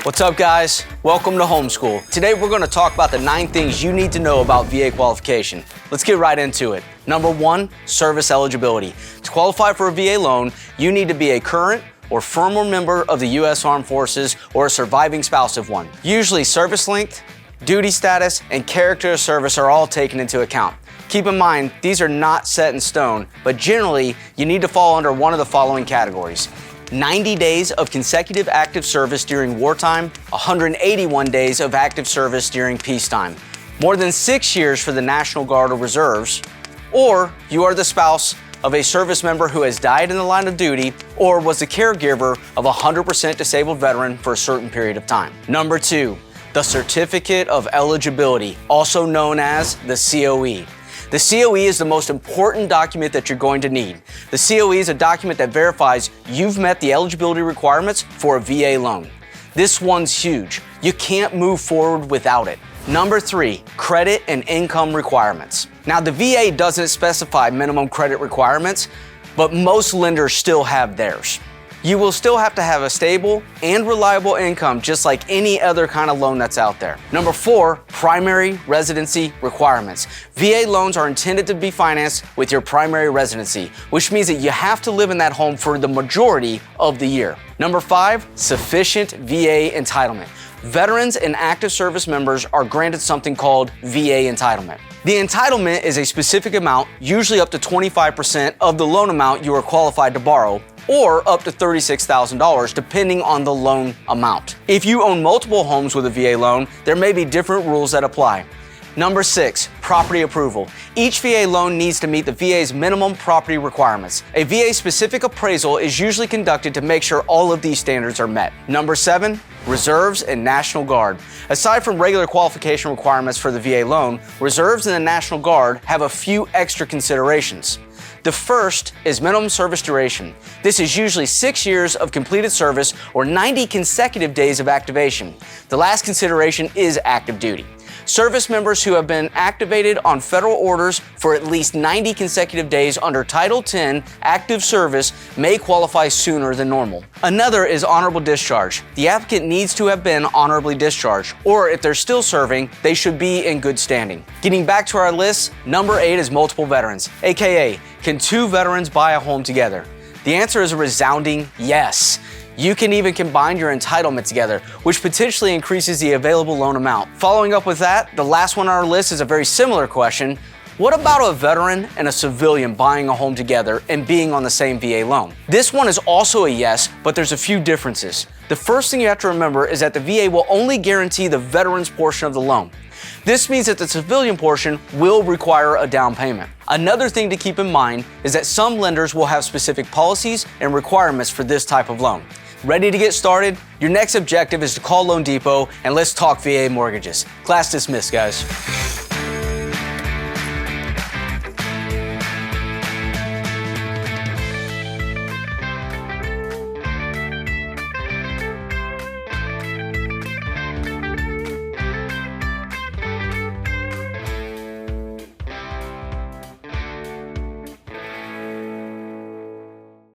What's up, guys? Welcome to Homeschool. Today we're going to talk about the 9 things you need to know about VA qualification. Let's get right into it. Number 1, service eligibility. To qualify for a VA loan, you need to be a current or former member of the U.S. Armed Forces or a surviving spouse of one. Usually service length, duty status, and character of service are all taken into account. Keep in mind, these are not set in stone, but generally, you need to fall under one of the following categories. 90 days of consecutive active service during wartime, 181 days of active service during peacetime, more than 6 years for the National Guard or Reserves, or you are the spouse of a service member who has died in the line of duty or was the caregiver of a 100% disabled veteran for a certain period of time. Number 2, the Certificate of Eligibility, also known as the COE. The COE is the most important document that you're going to need. The COE is a document that verifies you've met the eligibility requirements for a VA loan. This one's huge. You can't move forward without it. Number 3, credit and income requirements. Now, the VA doesn't specify minimum credit requirements, but most lenders still have theirs. You will still have to have a stable and reliable income just like any other kind of loan that's out there. Number 4, primary residency requirements. VA loans are intended to be financed with your primary residency, which means that you have to live in that home for the majority of the year. Number 5, sufficient VA entitlement. Veterans and active service members are granted something called VA entitlement. The entitlement is a specific amount, usually up to 25% of the loan amount you are qualified to borrow, or up to $36,000 depending on the loan amount. If you own multiple homes with a VA loan, there may be different rules that apply. Number 6, property approval. Each VA loan needs to meet the VA's minimum property requirements. A VA-specific appraisal is usually conducted to make sure all of these standards are met. Number 7, Reserves and National Guard. Aside from regular qualification requirements for the VA loan, Reserves and the National Guard have a few extra considerations. The first is minimum service duration. This is usually 6 years of completed service or 90 consecutive days of activation. The last consideration is active duty. Service members who have been activated on federal orders for at least 90 consecutive days under Title 10 active service may qualify sooner than normal. Another is honorable discharge. The applicant needs to have been honorably discharged, or if they're still serving, they should be in good standing. Getting back to our list, number 8 is multiple veterans, aka, can 2 veterans buy a home together? The answer is a resounding yes. You can even combine your entitlement together, which potentially increases the available loan amount. Following up with that, the last one on our list is a very similar question. What about a veteran and a civilian buying a home together and being on the same VA loan? This one is also a yes, but there's a few differences. The first thing you have to remember is that the VA will only guarantee the veteran's portion of the loan. This means that the civilian portion will require a down payment. Another thing to keep in mind is that some lenders will have specific policies and requirements for this type of loan. Ready to get started? Your next objective is to call loanDepot and let's talk VA mortgages. Class dismissed, guys.